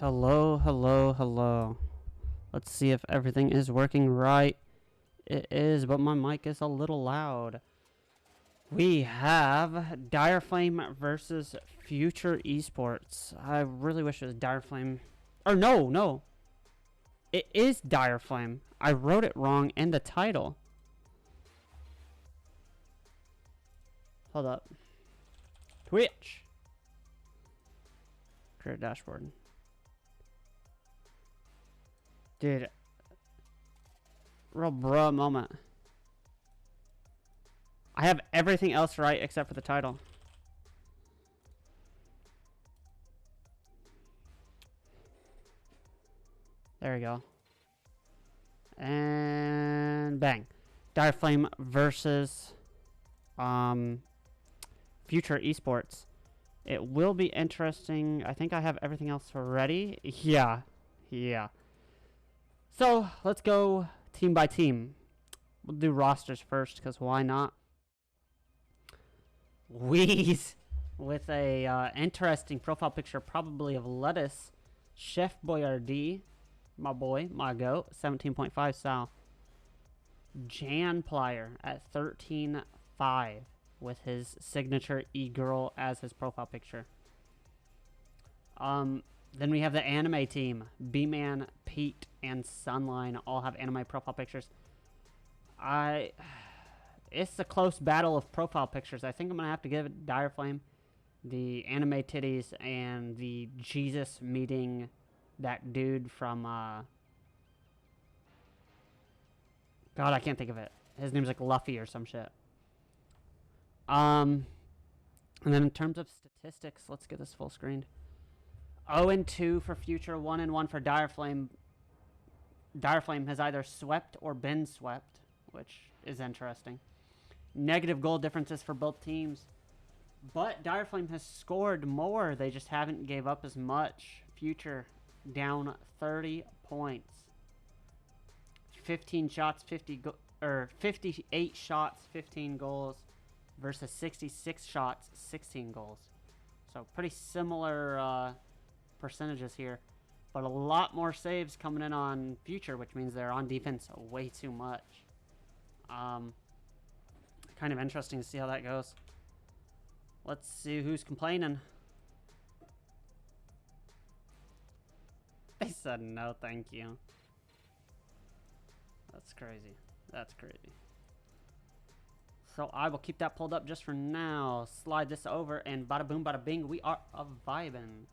Hello, hello, hello. Let's see if everything is working right. It is, but my mic is a little loud. We have Direflame versus Future Esports. I really wish it was Direflame. Or no. It is Direflame. I wrote it wrong in the title. Hold up. Twitch. Career dashboard. Dude. Real bruh moment. I have everything else right except for the title. There we go. And bang. Direflame versus Future Esports. It will be interesting. I think I have everything else ready. Yeah. So, let's go team by team. We'll do rosters first, because why not? Wheeze with a interesting profile picture, probably of Lettuce. Chef Boyardee, my boy, my goat, 17.5 style. Jan Plier at 13.5 with his signature e-girl as his profile picture. Then we have the anime team. B-Man, Pete, and Sunline all have anime profile pictures. It's a close battle of profile pictures. I think I'm going to have to give it Direflame. The anime titties and the Jesus meeting that dude from, God, I can't think of it. His name's like Luffy or some shit. And then in terms of statistics, let's get this full screened. 0-2 for Future, 1-1 for Direflame. Direflame has either swept or been swept, which is interesting. Negative goal differences for both teams. But Direflame has scored more. They just haven't gave up as much. Future down 30 points. 15 shots, 58 shots, 15 goals versus 66 shots, 16 goals. So pretty similar percentages here, but a lot more saves coming in on Future, which means they're on defense way too much. Kind of interesting to see how that goes. Let's see who's complaining. They said no, thank you. That's crazy. That's crazy. So I will keep that pulled up just for now. Slide this over, and bada boom, bada bing, we are a-vibin'.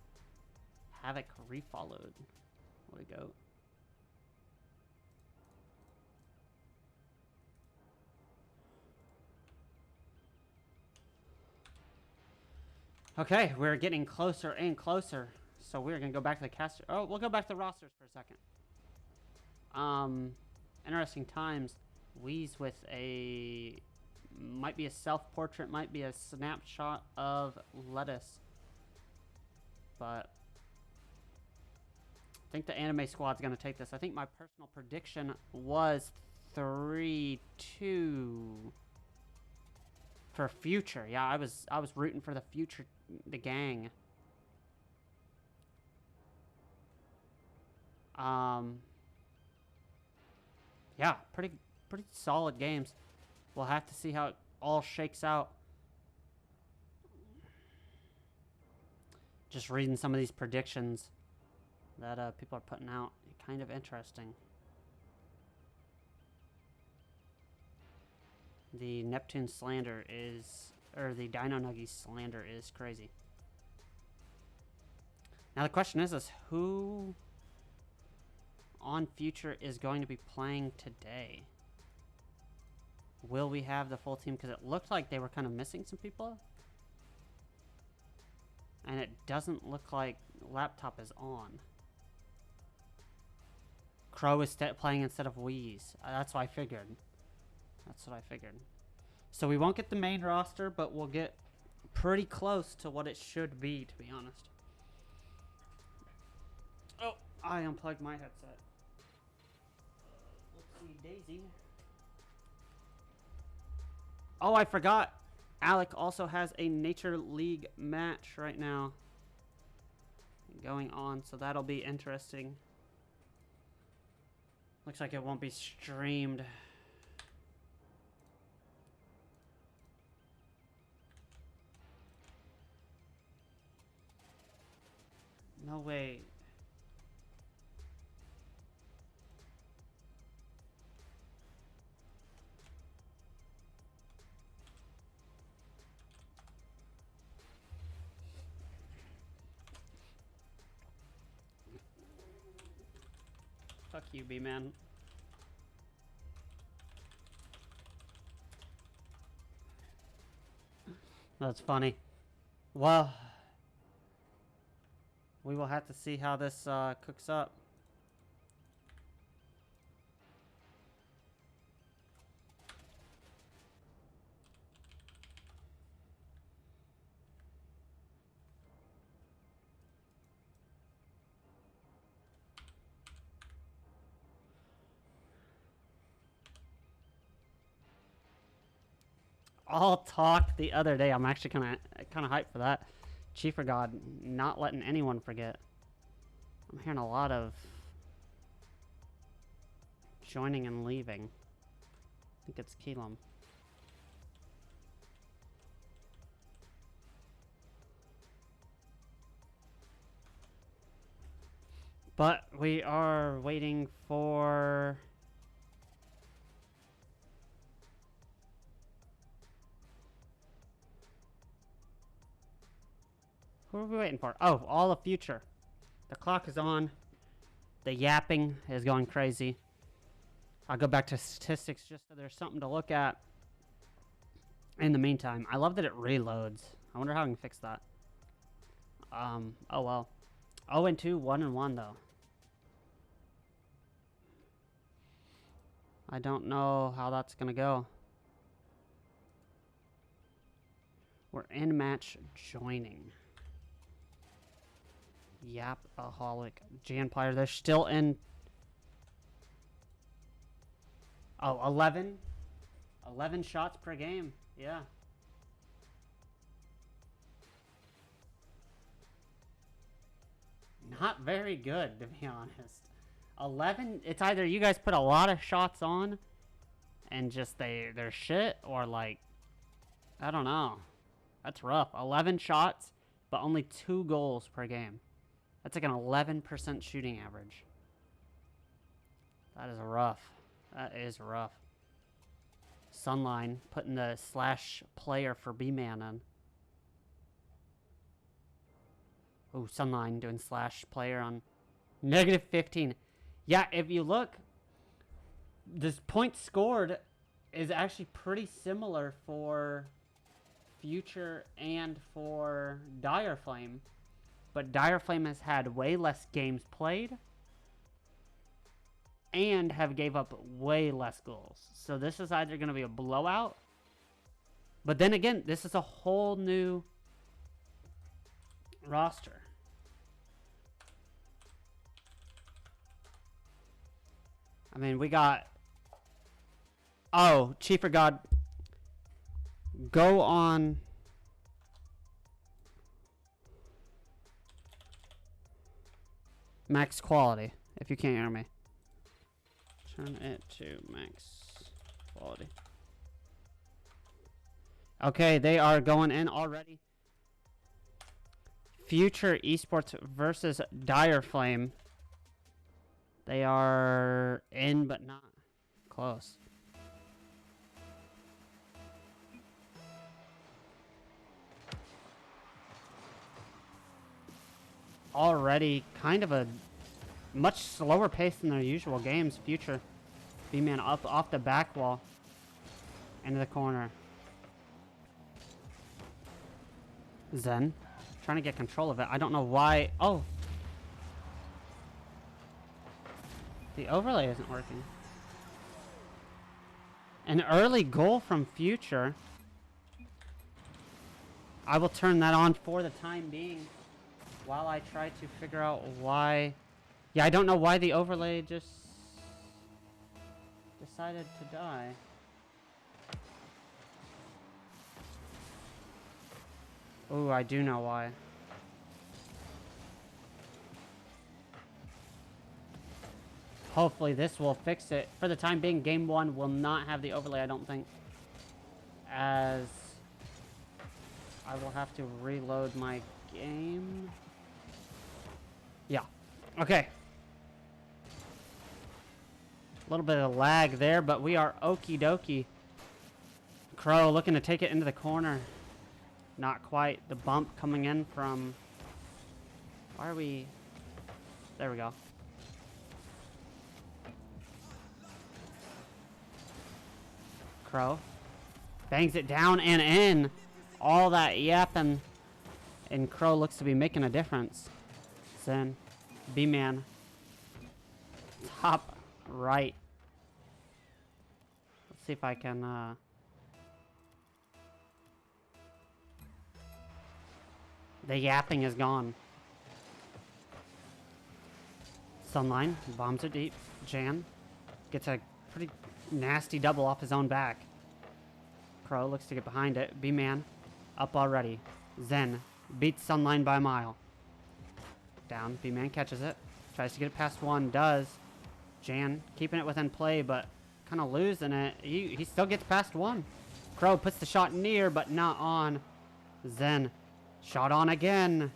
Havoc refollowed. Way to go. Okay, we're getting closer and closer. So we're going to go back to the caster. Oh, we'll go back to the rosters for a second. Interesting times. Wheeze with a... might be a self-portrait, might be a snapshot of Lettuce. But... I think the anime squad's going to take this. I think my personal prediction was 3-2 for Future. Yeah, I was rooting for the Future, the gang. Yeah, pretty solid games. We'll have to see how it all shakes out. Just reading some of these predictions that people are putting out. Kind of interesting. The Neptune slander is, or the Dino Nuggies slander is crazy. Now the question is who on Future is going to be playing today? Will we have the full team? Because it looked like they were kind of missing some people. And it doesn't look like laptop is on. Crow is playing instead of Wheeze. That's what I figured. So we won't get the main roster, but we'll get pretty close to what it should be, to be honest. Oh, I unplugged my headset. Whoopsie daisy. Oh, I forgot. Alec also has a Nature League match right now. going on, so that'll be interesting. Looks like it won't be streamed. No way. Fuck you, B-Man. That's funny. Well, we will have to see how this cooks up. All talk the other day. I'm actually kind of hyped for that. Chief for God, not letting anyone forget. I'm hearing a lot of joining and leaving. I think it's Keelam. But we are waiting for... Who are we waiting for? Oh, all the future. The clock is on. The yapping is going crazy. I'll go back to statistics just so there's something to look at. In the meantime, I love that it reloads. I wonder how I can fix that. Oh well. 0-2, 1-1 though. I don't know how that's gonna go. We're in match joining. Yapaholic. Jan player. They're still in. Oh, 11. 11 shots per game. Yeah. Not very good, to be honest. 11. It's either you guys put a lot of shots on and just they're shit, or like, I don't know. That's rough. 11 shots, but only 2 goals per game. That's like an 11% shooting average. That is rough. That is rough. Sunline putting the slash player for B-Man in. Oh, Sunline doing slash player on -15. Yeah, if you look, this point scored is actually pretty similar for Future and for Direflame. But Direflame has had way less games played and have gave up way less goals. So this is either going to be a blowout, but then again, this is a whole new roster. I mean, we got... Oh, Chief for God. Go on... max quality, if you can't hear me. Turn it to max quality. Okay, they are going in already. Future Esports versus Direflame. They are in, but not close. Already kind of a much slower pace than their usual games. Future B-Man up off the back wall into the corner. Zen trying to get control of it. I don't know why. Oh, the overlay isn't working. An early goal from Future. I will turn that on for the time being while I try to figure out why. Yeah, I don't know why the overlay just decided to die. Oh, I do know why. Hopefully this will fix it. For the time being, game 1 will not have the overlay, I don't think. As I will have to reload my game. Yeah. Okay. A little bit of lag there, but we are okie dokie. Crow looking to take it into the corner. Not quite. The bump coming in from... Why are we... There we go. Crow bangs it down and in. All that yapping. And Crow looks to be making a difference. Zen. B-Man. Top right. Let's see if I can... The yapping is gone. Sunline bombs it deep. Jan gets a pretty nasty double off his own back. Crow looks to get behind it. B-Man up already. Zen beats Sunline by a mile. Down. B-Man catches it. Tries to get it past one. Does. Jan keeping it within play, but kind of losing it. He still gets past one. Crow puts the shot near, but not on. Zen. Shot on again.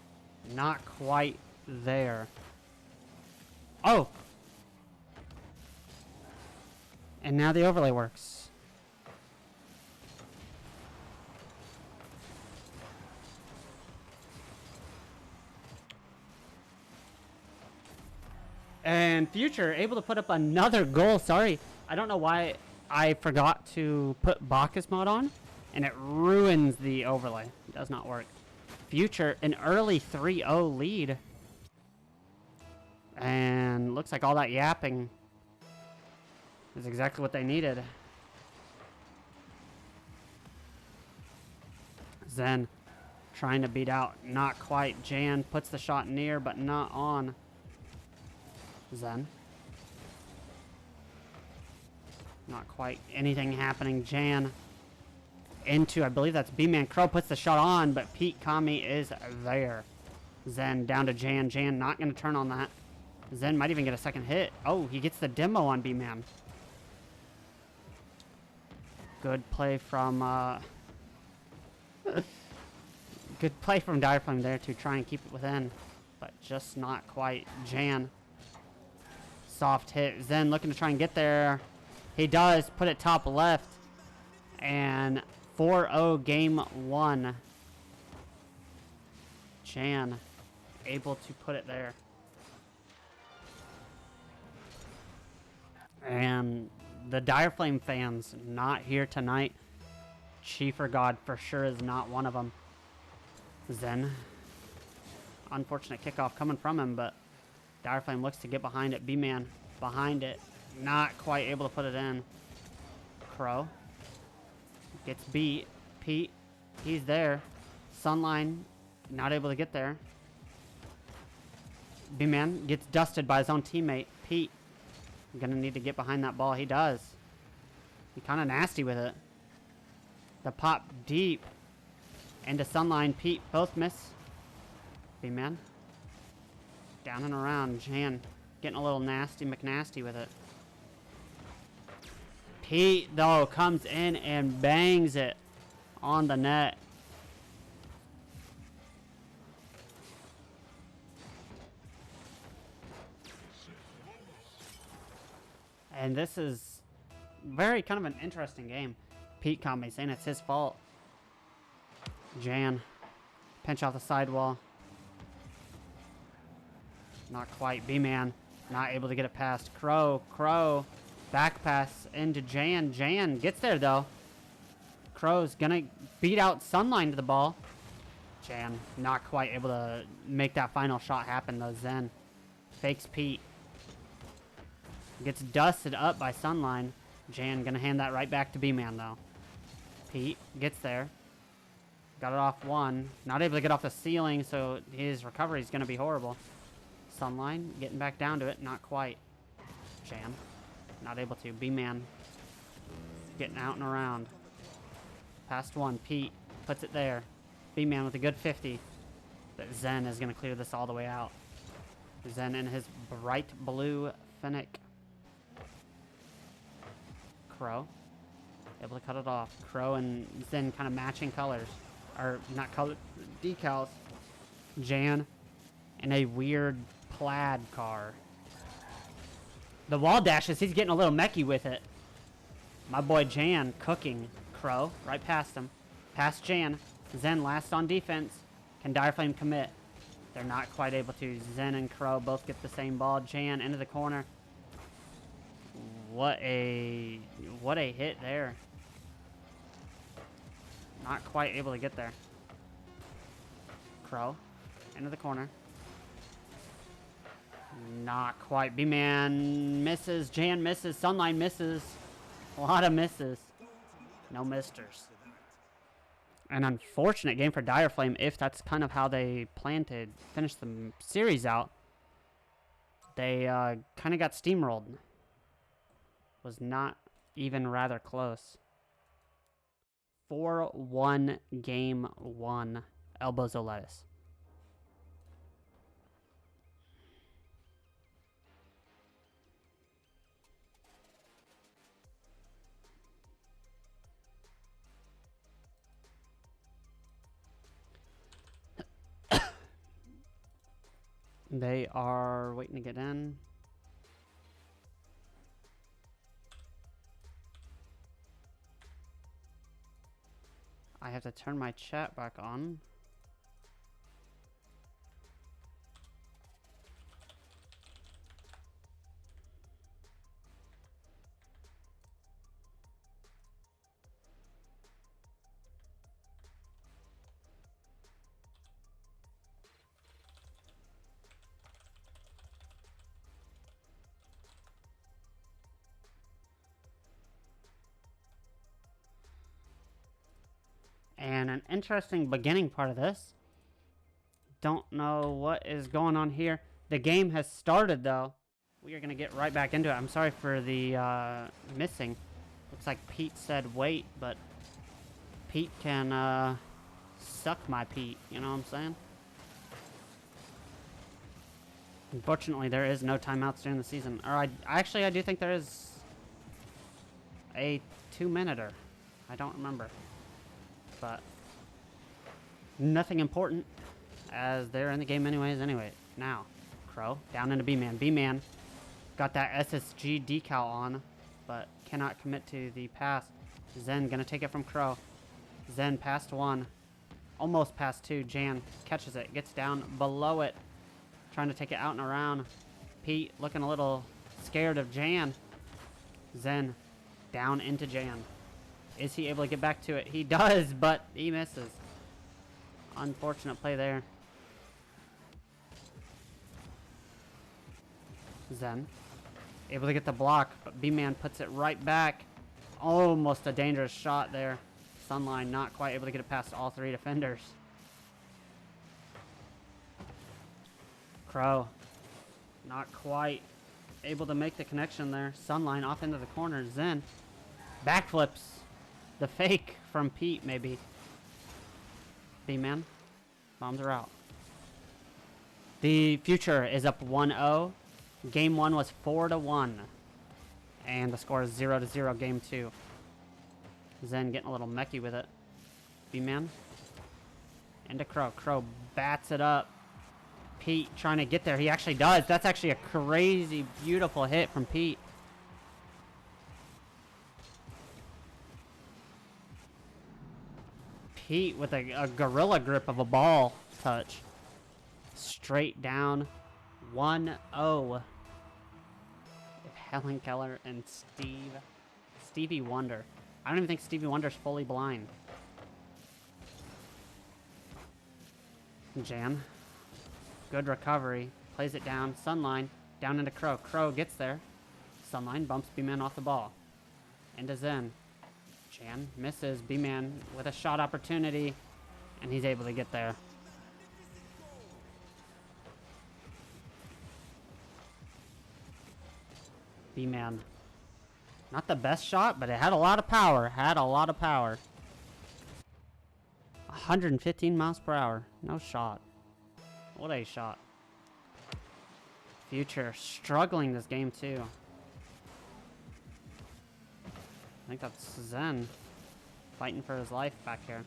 Not quite there. Oh! And now the overlay works. And Future able to put up another goal. Sorry, I don't know why I forgot to put Bacchus mod on, and it ruins the overlay. It does not work. Future, an early 3-0 lead. And looks like all that yapping is exactly what they needed. Zen trying to beat out. Not quite. Jan puts the shot near, but not on. Zen. Not quite anything happening. Jan into, I believe that's B-Man. Crow puts the shot on, but Pete Kami is there. Zen down to Jan. Jan not going to turn on that. Zen might even get a second hit. Oh, he gets the demo on B-Man. Good play from, good play from Direflame there to try and keep it within, but just not quite. Jan. Soft hit. Zen looking to try and get there. He does put it top left. And 4-0 game 1. Jan able to put it there. And the Direflame fans not here tonight. Chiefer God for sure is not one of them. Zen. Unfortunate kickoff coming from him, but Direflame looks to get behind it. B-Man behind it. Not quite able to put it in. Crow gets beat. Pete, he's there. Sunline, not able to get there. B-Man gets dusted by his own teammate. Pete, gonna need to get behind that ball. He does. He's kind of nasty with it. The pop deep into Sunline. Pete, both miss. B-Man. Down and around. Jan getting a little nasty McNasty with it. Pete, though, comes in and bangs it on the net. And this is very kind of an interesting game. Pete Kami saying it's his fault. Jan, pinch off the sidewall. Not quite. B-Man, not able to get it past. Crow, back pass into Jan. Jan gets there, though. Crow's gonna beat out Sunline to the ball. Jan, not quite able to make that final shot happen, though. Zen fakes Pete. Gets dusted up by Sunline. Jan gonna hand that right back to B-Man, though. Pete gets there. Got it off one. Not able to get off the ceiling, so his recovery is gonna be horrible. Sunline getting back down to it. Not quite. Jan not able to. B-Man getting out and around. Past one. Pete puts it there. B-Man with a good 50. But Zen is gonna clear this all the way out. Zen in his bright blue Fennec Crow. Able to cut it off. Crow and Zen kind of matching colors. Or, not color, decals. Jan in a weird plaid car. The wall dashes, he's getting a little mechy with it. My boy Jan cooking. Crow, right past him. Past Jan. Zen last on defense. Can Direflame commit? They're not quite able to. Zen and Crow both get the same ball. Jan into the corner. What a hit there. Not quite able to get there. Crow into the corner. Not quite. B-Man misses. Jan misses. Sunline misses. A lot of misses. No misters. An unfortunate game for Direflame if that's kind of how they plan to finish the series out. They kind of got steamrolled. Was not even rather close. 4-1 game 1. Elbows of lettuce. They are waiting to get in. I have to turn my chat back on. And an interesting beginning part of this. Don't know what is going on here. The game has started, though. We are going to get right back into it. I'm sorry for the missing. Looks like Pete said wait, but Pete can suck my Pete. You know what I'm saying? Unfortunately, there is no timeouts during the season. Or I do think there is a 2-minuter. I don't remember. But nothing important as they're in the game anyways. Anyway, now Crow down into B-Man. B-Man got that SSG decal on, but cannot commit to the pass. Zen gonna take it from Crow. Zen past 1, almost past 2. Jan catches it, gets down below it, trying to take it out and around. Pete looking a little scared of Jan. Zen down into Jan. Is he able to get back to it? He does, but he misses. Unfortunate play there. Zen able to get the block, but B-Man puts it right back. Almost a dangerous shot there. Sunline not quite able to get it past all 3 defenders. Crow not quite able to make the connection there. Sunline off into the corner. Zen backflips. The fake from Pete, maybe. B-Man. Bombs are out. The future is up 1-0. Game 1 was 4-1. And the score is 0-0 game 2. Zen getting a little mechy with it. B-Man. Into Crow. Crow bats it up. Pete trying to get there. He actually does. That's actually a crazy, beautiful hit from Pete. Pete with a gorilla grip of a ball touch. Straight down 1-0. Helen Keller and Stevie Wonder. I don't even think Stevie Wonder's fully blind. Jan. Good recovery. Plays it down. Sunline. Down into Crow. Crow gets there. Sunline bumps B-Man off the ball. Into Zen. Jan misses. B-Man with a shot opportunity. And he's able to get there. B-Man. Not the best shot, but it had a lot of power. 115 miles per hour. No shot. What a shot. Future struggling this game too. I think that's Zen fighting for his life back here.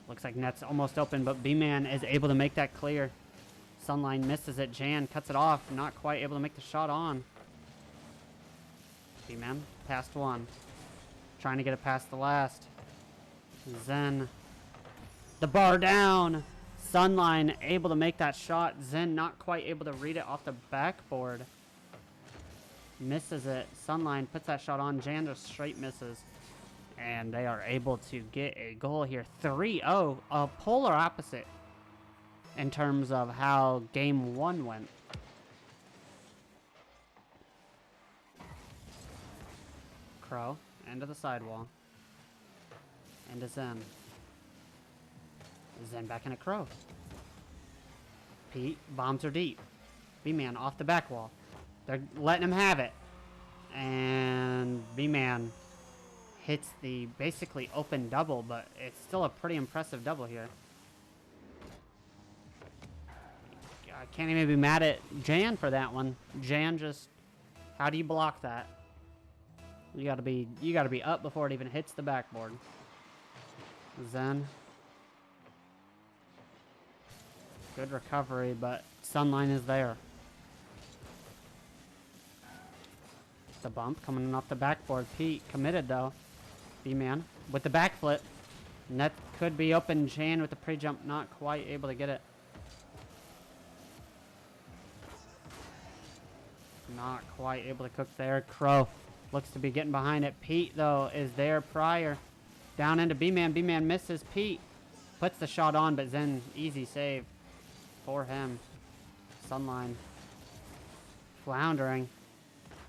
Looks like net's almost open, but B-Man is able to make that clear. Sunline misses it. Jan cuts it off. Not quite able to make the shot on. B-Man past one. Trying to get it past the last. Zen. The bar down. Sunline able to make that shot. Zen not quite able to read it off the backboard. Misses it. Sunline puts that shot on. Jan just straight misses. And they are able to get a goal here. 3-0. A polar opposite in terms of how game one went. Crow. Into the sidewall. Into Zen. Zen back in a Crow. Pete. Bombs are deep. B-Man off the back wall. They're letting him have it. And B-Man hits the basically open double, but it's still a pretty impressive double here. I can't even be mad at Jan for that one. Jan just, how do you block that? You gotta be up before it even hits the backboard. Zen. Good recovery, but Sunline is there. The bump coming in off the backboard. Pete committed though. B-Man with the backflip. Net could be open. Jan with the pre-jump, not quite able to get it. Not quite able to cook there. Crow looks to be getting behind it. Pete though is there prior. Down into B-Man. B-Man misses. Pete puts the shot on, but Zen easy save for him. Sunline floundering.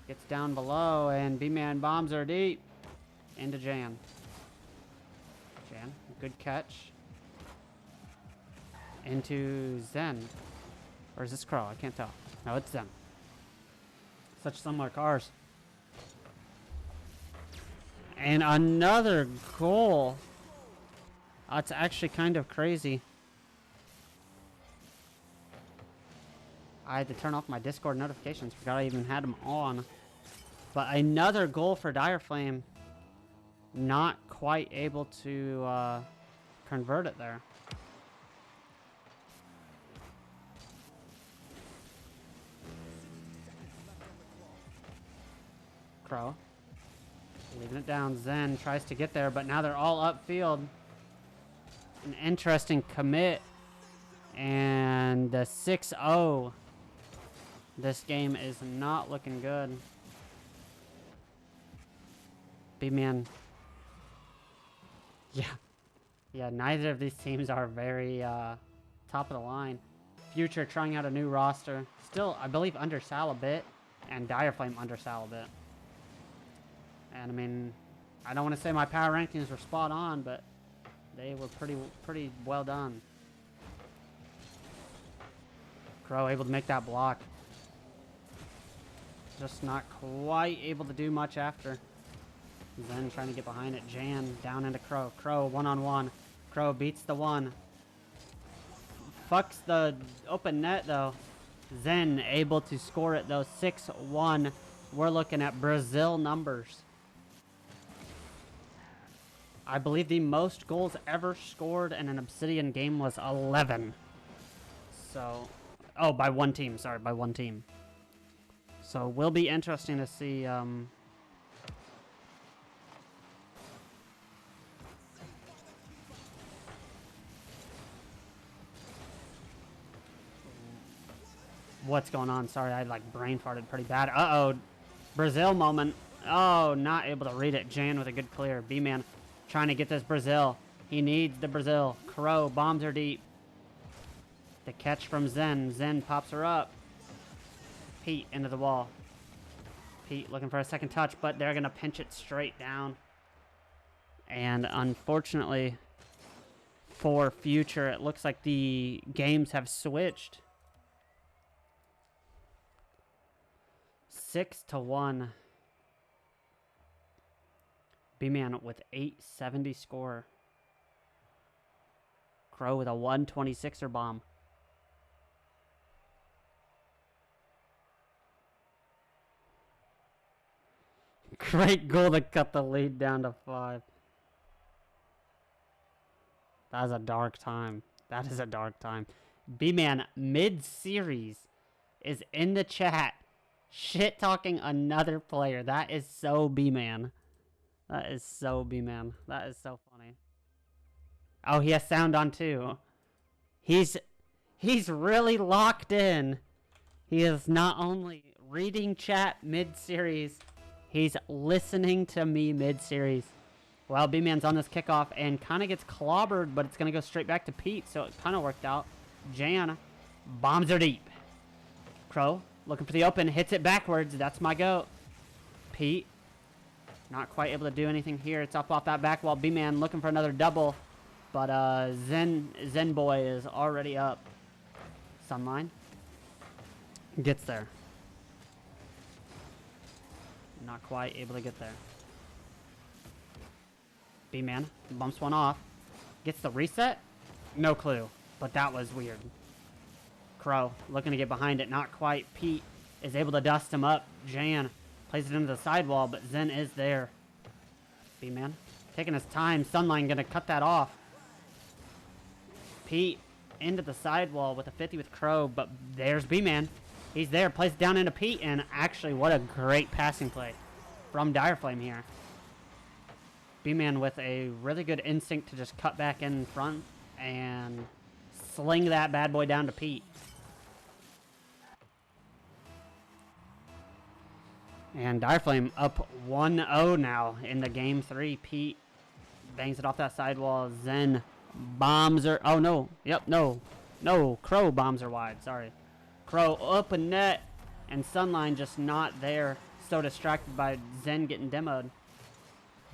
Gets down below, and B-Man bombs are deep. Into Jan. Jan, good catch. Into Zen. Or is this Crow? I can't tell. No, it's Zen. Such similar cars. And another goal. That's actually kind of crazy. I had to turn off my Discord notifications. Forgot I even had them on. But another goal for Direflame. Not quite able to convert it there. Crow. Leaving it down. Zen tries to get there, but now they're all upfield. An interesting commit. And the 6-0. This game is not looking good. B-Man. Yeah, neither of these teams are very top of the line. Future trying out a new roster. Still, I believe, under Sal a bit. And Direflame under Sal a bit. And, I mean, I don't want to say my power rankings were spot on, but they were pretty well done. Crow able to make that block. Just not quite able to do much after. Zen trying to get behind it. Jan down into Crow. Crow one-on-one. Crow beats the one. Fucks the open net though. Zen able to score it though. 6-1. We're looking at Brazil numbers. I believe the most goals ever scored in an Obsidian game was 11. So, oh, by one team. Sorry, by one team. So, will be interesting to see what's going on. Sorry, I like brain farted pretty bad. Uh-oh. Brazil moment. Oh, not able to read it. Jan with a good clear. B-Man trying to get this Brazil. He needs the Brazil. Crow, bombs are deep. The catch from Zen. Zen pops her up. Pete into the wall. Pete looking for a second touch, but they're going to pinch it straight down. And unfortunately for Future, it looks like the games have switched. 6-1. B-Man with 870 score. Crow with a 126er bomb. Great goal to cut the lead down to 5. That is a dark time. That is a dark time. B-Man mid-series is in the chat shit-talking another player. That is so B-Man. That is so B-Man. That is so funny. Oh, he has sound on too. He's really locked in. He is not only reading chat mid-series, he's listening to me mid-series. Well, B-Man's on this kickoff and kind of gets clobbered, but it's going to go straight back to Pete, so it kind of worked out. Jan bombs her deep. Crow looking for the open, hits it backwards. That's my goat. Pete not quite able to do anything here. It's up off that back wall. B-Man looking for another double, but Zen Boy is already up. Sunline gets there. Not quite able to get there. B-Man bumps one off. Gets the reset? No clue, but that was weird. Crow looking to get behind it. Not quite. Pete is able to dust him up. Jan plays it into the sidewall, but Zen is there. B-Man taking his time. Sunline going to cut that off. Pete into the sidewall with a 50 with Crow, but there's B-Man. He's there, plays it down into Pete, and actually what a great passing play from Direflame here. B-Man with a really good instinct to just cut back in front and sling that bad boy down to Pete. And Direflame up 1-0 now in the game 3. Pete bangs it off that sidewall. Zen bombs her. Oh, no. Yep, no. No, Crow bombs her wide. Sorry. Crow up a net, and Sunline just not there. So distracted by Zen getting demoed.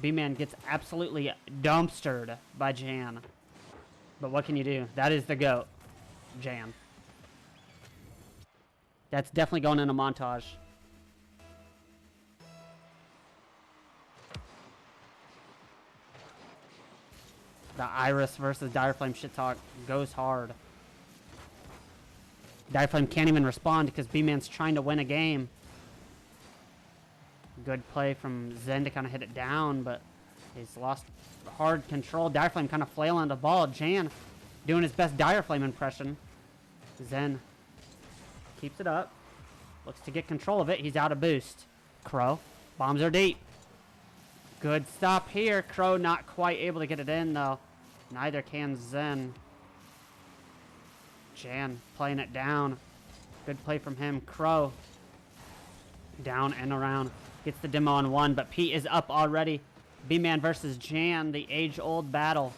B-Man gets absolutely dumpstered by Jan. But what can you do? That is the GOAT, Jan. That's definitely going in a montage. The Iris versus Direflame shit talk goes hard. Direflame can't even respond because B-Man's trying to win a game. Good play from Zen to kind of hit it down, but he's lost hard control. Direflame kind of flailing the ball. Jan doing his best Direflame impression. Zen keeps it up. Looks to get control of it. He's out of boost. Crow bombs her deep. Good stop here. Crow not quite able to get it in, though. Neither can Zen. Jan playing it down. Good play from him. Crow down and around. Gets the demo on one, but Pete is up already. B-Man versus Jan, the age-old battle.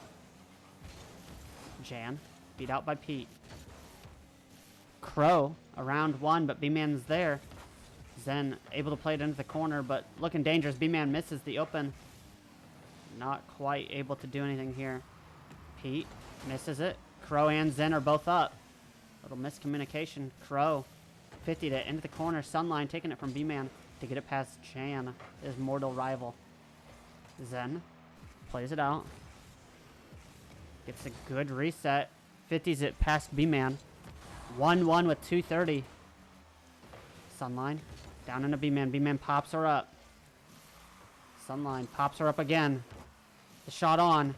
Jan beat out by Pete. Crow around one, but B-Man's there. Zen able to play it into the corner, but looking dangerous. B-Man misses the open. Not quite able to do anything here. Pete misses it. Crow and Zen are both up. Little miscommunication. Crow 50 to into the corner. Sunline taking it from B-Man to get it past Jan, his mortal rival. Zen plays it out. Gets a good reset. 50s it past B-Man. 1-1 with 2:30. Sunline down into B-Man. B-Man pops her up. Sunline pops her up again. The shot on.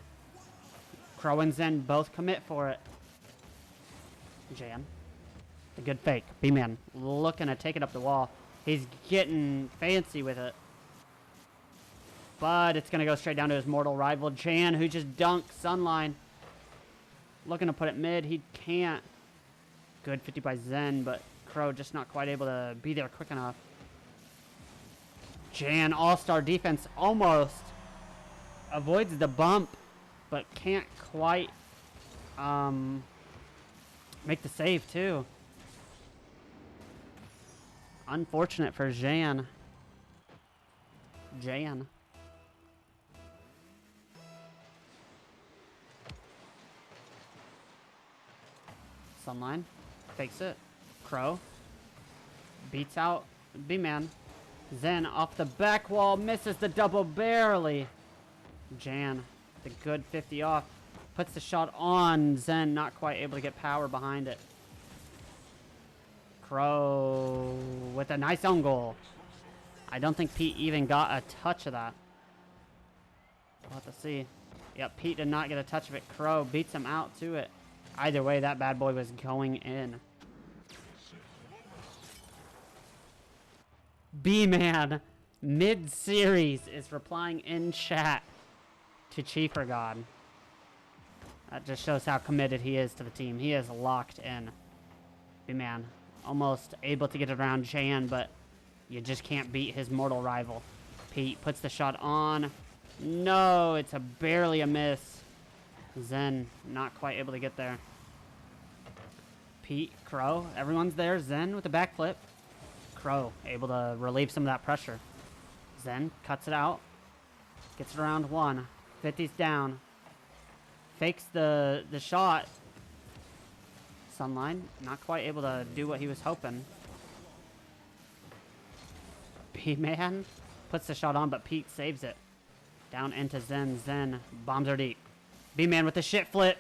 Crow and Zen both commit for it. Jan. A good fake. B-Man looking to take it up the wall. He's getting fancy with it. But it's going to go straight down to his mortal rival, Jan, who just dunked Sunline. Looking to put it mid. He can't. Good 50 by Zen, but Crow just not quite able to be there quick enough. Jan, all-star defense, almost avoids the bump, but can't quite make the save, too. Unfortunate for Jan. Jan. Sunline fakes it. Crow beats out B-Man. Zen off the back wall, misses the double barely. Jan, the good 50 off, puts the shot on. Zen not quite able to get power behind it. Crow with a nice own goal. I don't think Pete even got a touch of that. We'll have to see. Yep, Pete did not get a touch of it. Crow beats him out to it. Either way, that bad boy was going in. B-Man, mid-series, is replying in chat to Cheaper God. That just shows how committed he is to the team. He is locked in. B-Man, almost able to get around Jan, but you just can't beat his mortal rival. Pete puts the shot on. No, it's barely a miss. Zen, not quite able to get there. Pete, Crow, everyone's there. Zen with a backflip. Crow, able to relieve some of that pressure. Zen cuts it out. Gets it around 1. 50's down. Fakes the shot. Sunline, not quite able to do what he was hoping. B-Man puts the shot on, but Pete saves it. Down into Zen. Zen bombs are deep. B-Man with the shit flip.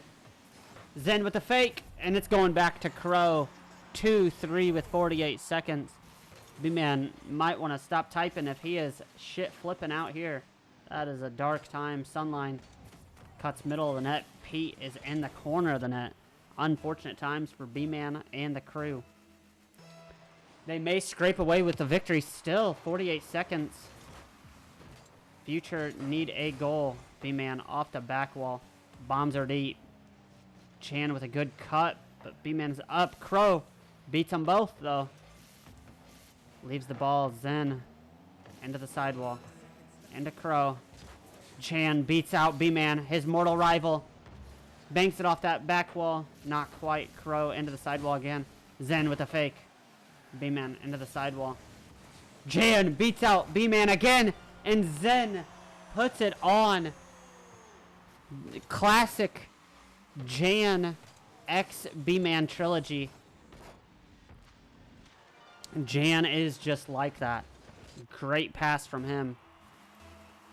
Zen with the fake. And it's going back to Crow. 2-3 with 48 seconds. B-Man might want to stop typing if he is shit flipping out here. That is a dark time. Sunline cuts middle of the net. Pete is in the corner of the net. Unfortunate times for B-Man and the crew. They may scrape away with the victory still. 48 seconds. Future need a goal. B-Man off the back wall. Bombs are deep. Chan with a good cut, but B-Man's up. Crow beats them both, though. Leaves the ball. Zen into the sidewall. Into Crow. Chan beats out B-Man, his mortal rival. Banks it off that back wall. Not quite. Crow into the sidewall again. Zen with a fake. B-Man into the sidewall. Jan beats out B-Man again. And Zen puts it on. Classic Jan X B-Man trilogy. Jan is just like that. Great pass from him.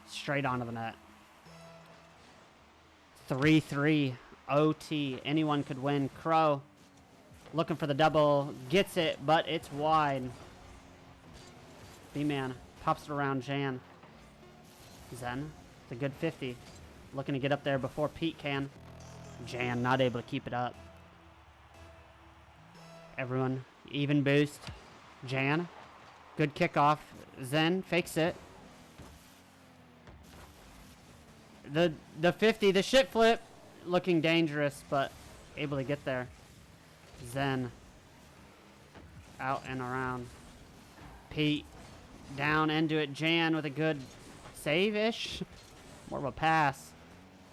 Straight onto the net. 3-3 OT. Anyone could win. Crow looking for the double. Gets it, but it's wide. B-Man pops it around Jan. Zen, it's a good 50. Looking to get up there before Pete can. Jan not able to keep it up. Everyone, even boost. Jan, good kickoff. Zen fakes it. The 50, the shit flip, looking dangerous, but able to get there. Zen, out and around. Pete, down into it. Jan with a good save-ish. More of a pass.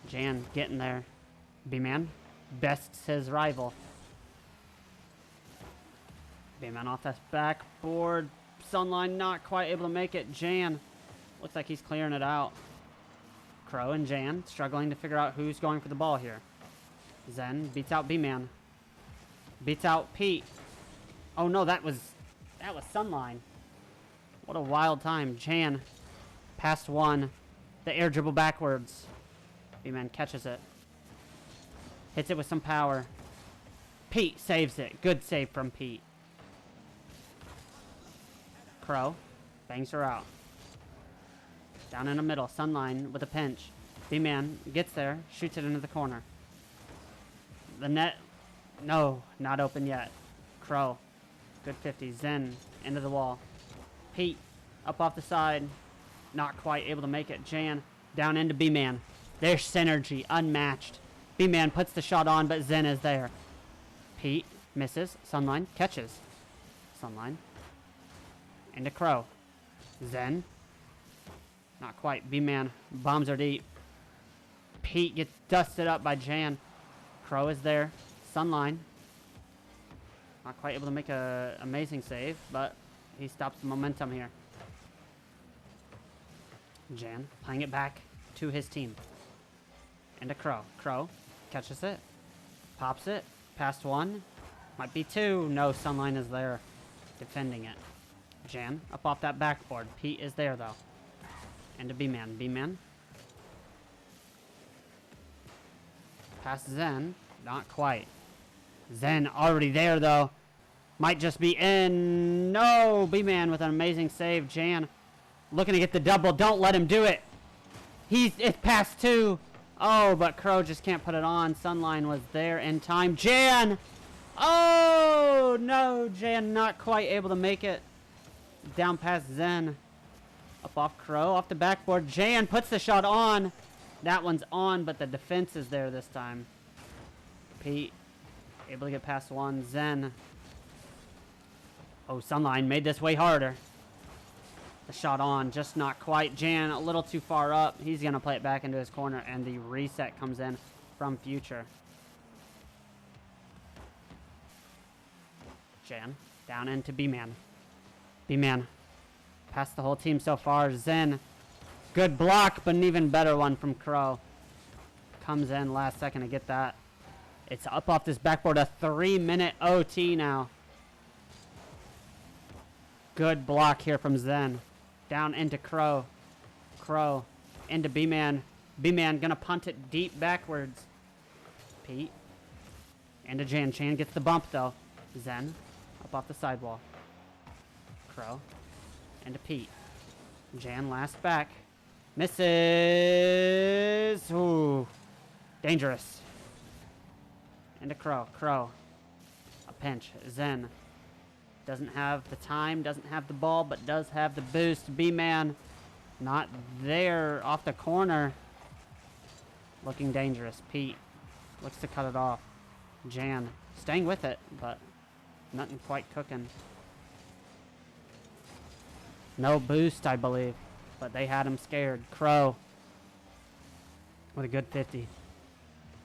Jan getting there. B-Man bests his rival. B-Man off that backboard. Sunline not quite able to make it. Jan looks like he's clearing it out. Crow and Jan struggling to figure out who's going for the ball here. Zen beats out B-Man. Beats out Pete. Oh no, that was Sunline. What a wild time. Jan past 1. The air dribble backwards. B-Man catches it. Hits it with some power. Pete saves it. Good save from Pete. Crow bangs her out. Down in the middle. Sunline with a pinch. B-Man gets there. Shoots it into the corner. The net. No, not open yet. Crow. Good 50. Zen into the wall. Pete up off the side. Not quite able to make it. Jan down into B-Man. Their synergy unmatched. B-Man puts the shot on, but Zen is there. Pete misses. Sunline catches. Sunline into Crow. Zen. Not quite. B-Man bombs are deep. Pete gets dusted up by Jan. Crow is there. Sunline. Not quite able to make a amazing save, but he stops the momentum here. Jan playing it back to his team. Into Crow. Crow catches it. Pops it. Past 1. Might be 2. No, Sunline is there defending it. Jan up off that backboard. Pete is there though. Into B-Man. B-Man. Past Zen. Not quite. Zen already there though. Might just be in. No! B-Man with an amazing save. Jan Looking to get the double. Don't let him do it. It's past 2. Oh, but Crow just can't put it on. Sunline was there in time. Jan! Oh, no. Jan not quite able to make it. Down past Zen. Up off Crow. Off the backboard. Jan puts the shot on. That one's on, but the defense is there this time. Pete able to get past 1. Zen. Oh, Sunline made this way harder. The shot on, just not quite. Jan a little too far up. He's going to play it back into his corner, and the reset comes in from Future. Jan down into B-Man. B-Man past the whole team so far. Zen, good block, but an even better one from Crow. Comes in last second to get that. It's up off this backboard. A 3-minute OT now. Good block here from Zen. Down into Crow. Crow into B-Man. B-Man gonna punt it deep backwards. Pete. Into Jan. Chan gets the bump though. Zen up off the sidewall. Crow into Pete. Jan last back. Misses. Ooh. Dangerous. Into Crow. Crow. A pinch. Zen. Doesn't have the time, doesn't have the ball, but does have the boost. B-Man not there off the corner. Looking dangerous. Pete looks to cut it off. Jan staying with it, but nothing quite cooking. No boost, I believe, but they had him scared. Crow with a good 50.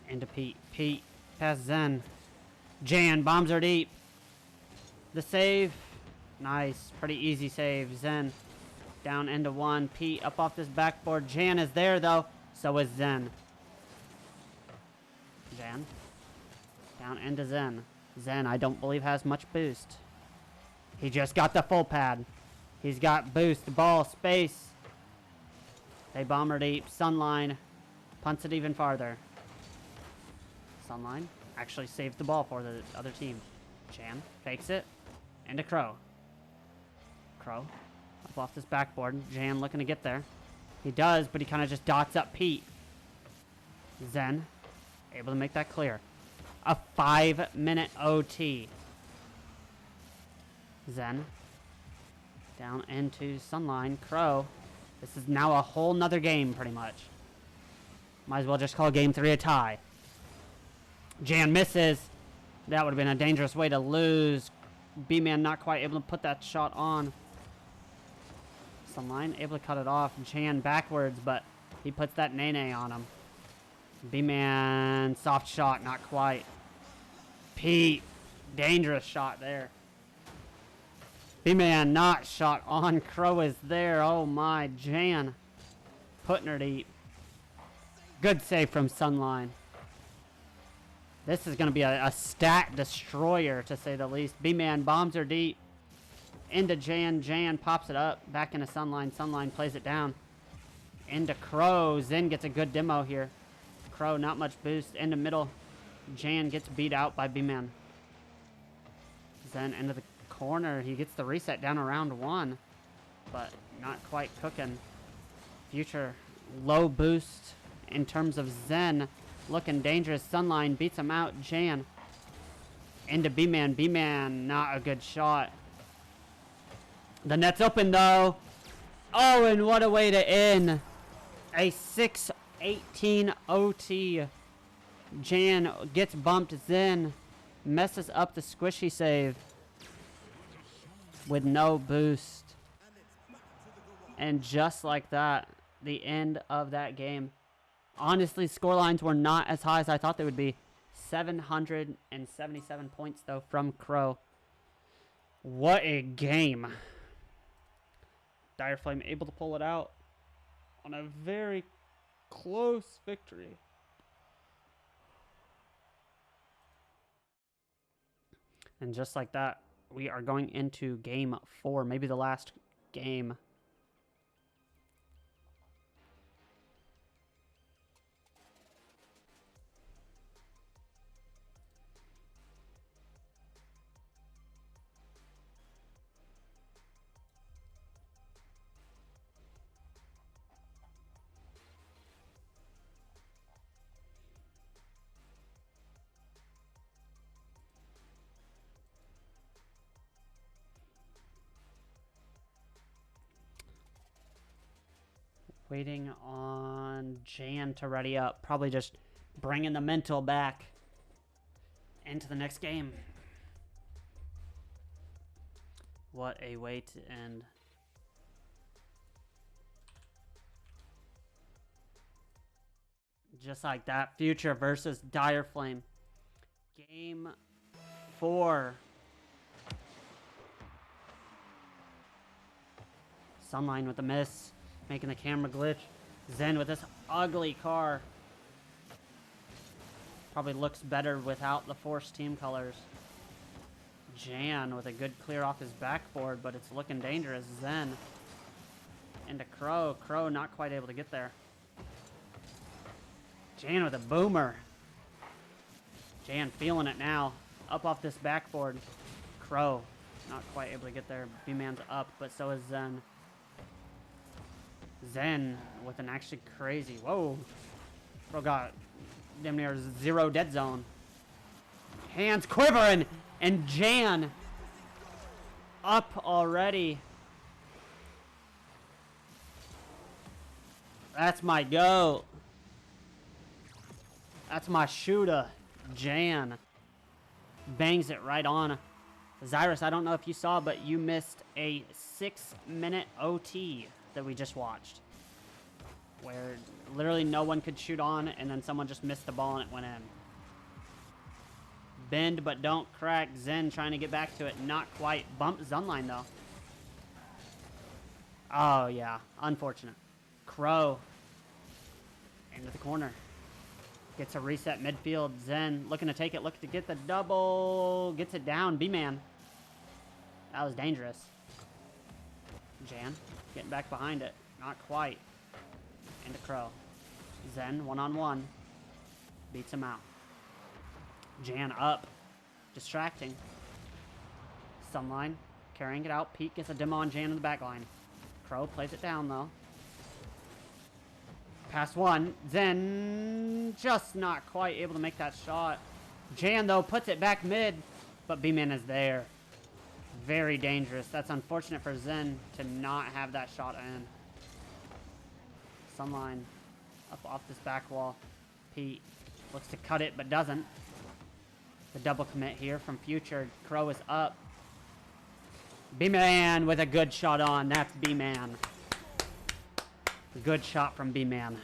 Into Pete. Pete past Zen. Jan bombs her deep. The save. Nice. Pretty easy save. Zen down into 1. Pete up off this backboard. Jan is there, though. So is Zen. Jan down into Zen. Zen, I don't believe, has much boost. He just got the full pad. He's got boost, ball, space. They bomb her deep. Sunline punts it even farther. Sunline actually saved the ball for the other team. Jan fakes it. Into Crow. Crow up off this backboard. Jan looking to get there. He does, but he kind of just dots up Pete. Zen able to make that clear. A 5-minute OT. Zen down into Sunline. Crow. This is now a whole nother game, pretty much. Might as well just call game 3 a tie. Jan misses. That would have been a dangerous way to lose. B-Man not quite able to put that shot on. Sunline able to cut it off. Jan backwards, but he puts that Nene on him. B-Man soft shot, not quite. Pete, dangerous shot there. B-Man not shot on. Crow is there. Oh my, Jan putting her deep. Good save from Sunline. This is going to be a stat destroyer, to say the least. B-Man bombs her deep. Into Jan. Jan pops it up. Back into Sunline. Sunline plays it down. Into Crow. Zen gets a good demo here. Crow, not much boost. Into middle. Jan gets beat out by B-Man. Zen into the corner. He gets the reset down around 1. But not quite cooking. Future low boost in terms of Zen. Looking dangerous. Sunline beats him out. Jan into B-Man. B-Man, not a good shot. The net's open, though. Oh, and what a way to end. A 6-18 OT. Jan gets bumped. Zen messes up the squishy save with no boost. And just like that, the end of that game. Honestly, scorelines were not as high as I thought they would be. 777 points, though, from Crow. What a game. Direflame able to pull it out on a very close victory. And just like that, we are going into game 4, maybe the last game. Waiting on Jan to ready up. Probably just bringing the mental back into the next game. What a way to end. Just like that, Future versus Direflame. Game 4. Sunline with the miss, making the camera glitch. Zen with this ugly car. Probably looks better without the forced team colors. Jan with a good clear off his backboard, but it's looking dangerous. Zen into Crow. Crow not quite able to get there. Jan with a boomer. Jan feeling it now. Up off this backboard. Crow not quite able to get there. B-Man's up, but so is Zen. Zen with an actually crazy. Whoa. Crow got damn near 0 dead zone. Hands quivering. And Jan up already. That's my goat. That's my shooter, Jan. Bangs it right on. Zyrus, I don't know if you saw, but you missed a 6-minute OT that we just watched. Where literally no one could shoot on, and then someone just missed the ball and it went in. Bend but don't crack. Zen trying to get back to it. Not quite. Bump Zunline though. Oh yeah. Unfortunate. Crow. Into the corner. Gets a reset midfield. Zen looking to take it. Looking to get the double. Gets it down. B-Man. That was dangerous. Jan getting back behind it. Not quite. Into Crow. Zen one-on-one. Beats him out. Jan up. Distracting. Sunline. Carrying it out. Pete gets a demo on Jan in the back line. Crow plays it down though. Pass one. Zen just not quite able to make that shot. Jan though puts it back mid. But B-Man is there. Very dangerous. That's unfortunate for Zen to not have that shot in. Sunline. Up off this back wall. Pete looks to cut it but doesn't. The double commit here from Future. Crow is up. B-Man with a good shot on. That's B-Man. Good shot from B-Man.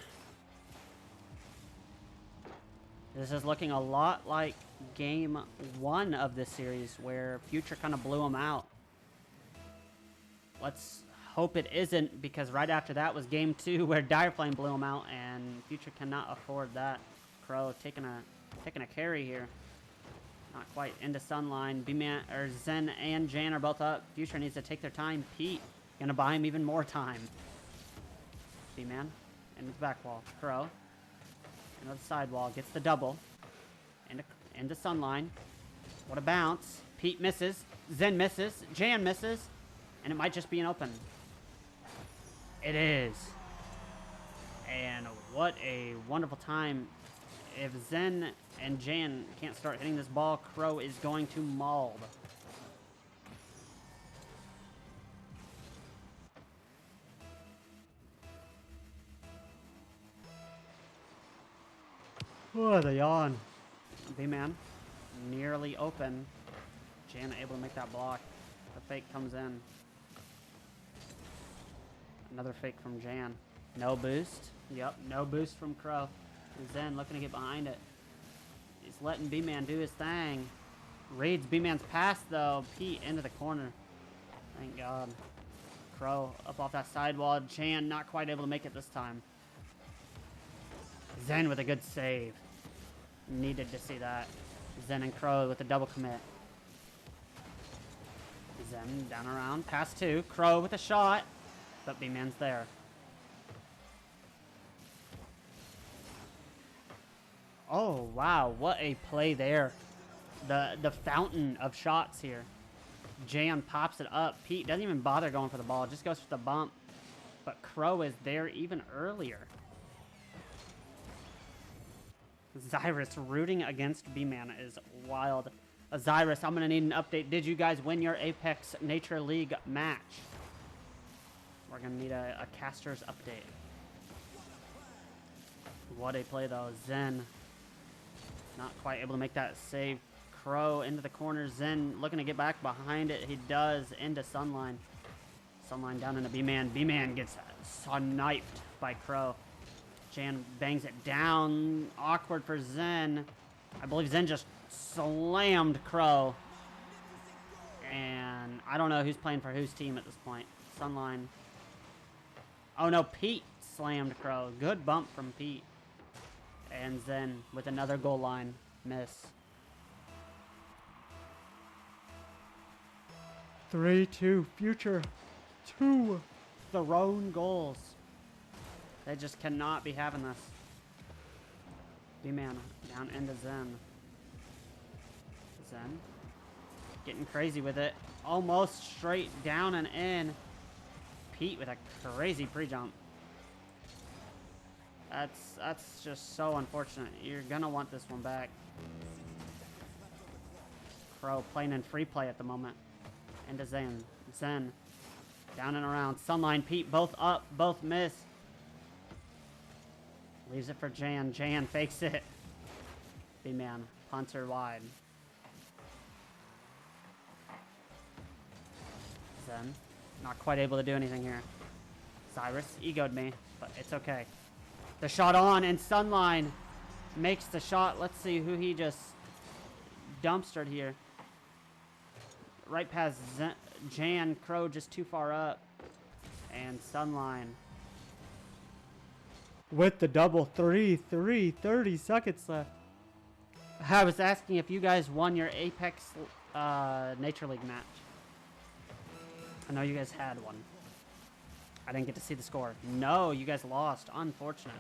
This is looking a lot like game 1 of this series where Future kind of blew him out. Let's hope it isn't, because right after that was game 2 where Direflame blew him out, and Future cannot afford that. Crow taking a carry here. Not quite into Sunline. B-Man or Zen and Jan are both up. Future needs to take their time. Pete gonna buy him even more time. B-Man into the back wall. Crow into the side wall. Gets the double. Into Sunline. What a bounce. Pete misses. Zen misses. Jan misses. And it might just be an open. It is. And what a wonderful time. If Zen and Jan can't start hitting this ball, Crow is going to maul. Oh, the yawn. B-Man nearly open. Jan able to make that block. The fake comes in. Another fake from Jan. No boost. Yep, no boost from Crow. Zen looking to get behind it. He's letting B-Man do his thing. Reads B-Man's pass though. Pete into the corner. Thank God. Crow up off that sidewall. Jan not quite able to make it this time. Zen with a good save. Needed to see that. Zen and Crow with a double commit. Zen down around. Pass 2. Crow with a shot. But B-Man's there. Oh, wow. What a play there. The fountain of shots here. Jan pops it up. Pete doesn't even bother going for the ball. Just goes for the bump. But Crow is there even earlier. Zyrus rooting against B-Man is wild. Zyrus, I'm going to need an update. Did you guys win your Apex Nature League match? We're going to need a caster's update. What a play though. Zen not quite able to make that save. Crow into the corner. Zen looking to get back behind it. He does into Sunline. Sunline down into B-Man. B-Man gets sniped by Crow. Jan bangs it down. Awkward for Zen. I believe Zen just slammed Crow. And I don't know who's playing for whose team at this point. Sunline. Oh no, Pete slammed Crow. Good bump from Pete. And Zen with another goal line miss. 3-2 Future. 2 thrown goals. They just cannot be having this. B-Man down into Zen. Zen getting crazy with it. Almost straight down and in. Pete with a crazy pre-jump. That's just so unfortunate. You're gonna want this one back. Crow playing in free play at the moment. Into Zen. Zen down and around. Sunline, Pete both up, both miss. Leaves it for Jan. Jan fakes it. B-Man punts her wide. Zen not quite able to do anything here. Cyrus egoed me, but it's okay. The shot on, and Sunline makes the shot. Let's see who he just dumpstered here. Right past Jan. Crow just too far up. And Sunline with the double 3-3, 30 seconds left. I was asking if you guys won your Apex Nature League match. I know you guys had one. I didn't get to see the score. No, you guys lost. Unfortunate.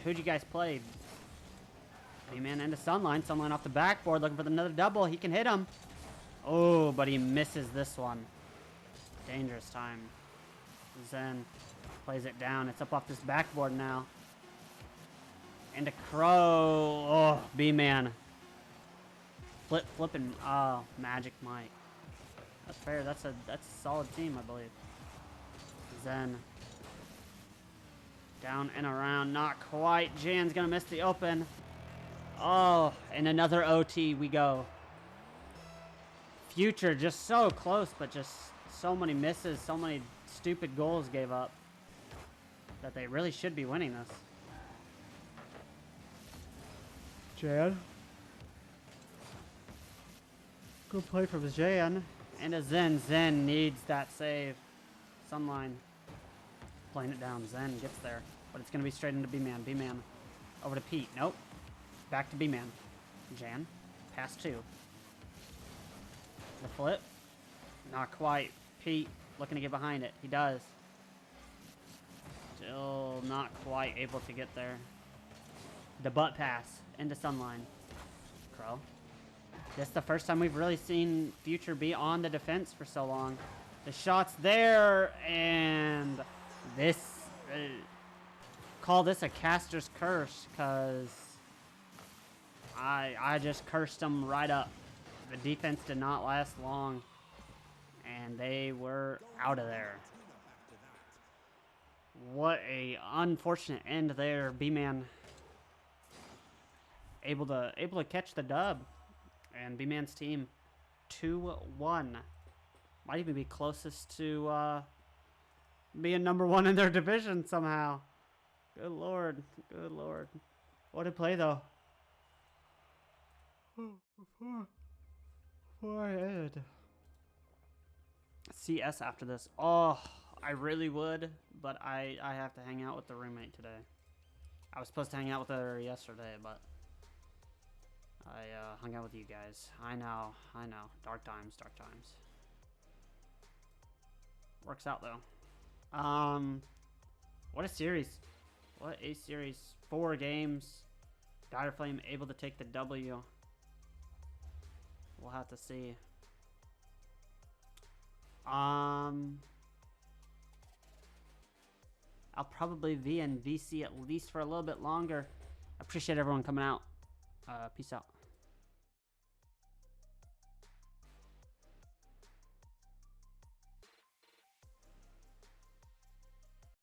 Who'd you guys play? B-Man into Sunline. Sunline off the backboard looking for another double. He can hit him. Oh, but he misses this one. Dangerous time. Zen plays it down. It's up off this backboard now. Into Crow. Oh, B-Man. Flipping. Oh, Magic Mike. That's fair. That's a solid team, I believe. Zen. Down and around. Not quite. Jan's gonna miss the open. Oh, and another OT we go. Future just so close, but just so many misses, so many stupid goals gave up that they really should be winning this. Jan. Good play from Jan. And a Zen. Zen needs that save. Sunline playing it down. Zen gets there, but it's going to be straight into B-Man. B-Man over to Pete. Nope. Back to B-Man. Jan. Pass 2. The flip. Not quite. Pete looking to get behind it. He does. Still not quite able to get there. The butt pass into Sunline. Crow. This is the first time we've really seen Future be on the defense for so long. The shot's there, and this... call this a caster's curse, because I just cursed them right up. The defense did not last long, and they were out of there. What a unfortunate end there. B-Man able to catch the dub. And B-Man's team 2-1. Might even be closest to being #1 in their division somehow. Good lord. Good lord. What a play though. Before I end. CS after this. Oh, I really would, but I have to hang out with the roommate today. I was supposed to hang out with her yesterday, but I hung out with you guys. I know. Dark times. Works out though. What a series. 4 games. Direflame able to take the W. We'll have to see. I'll probably be in VC at least for a little bit longer. I appreciate everyone coming out. Peace out.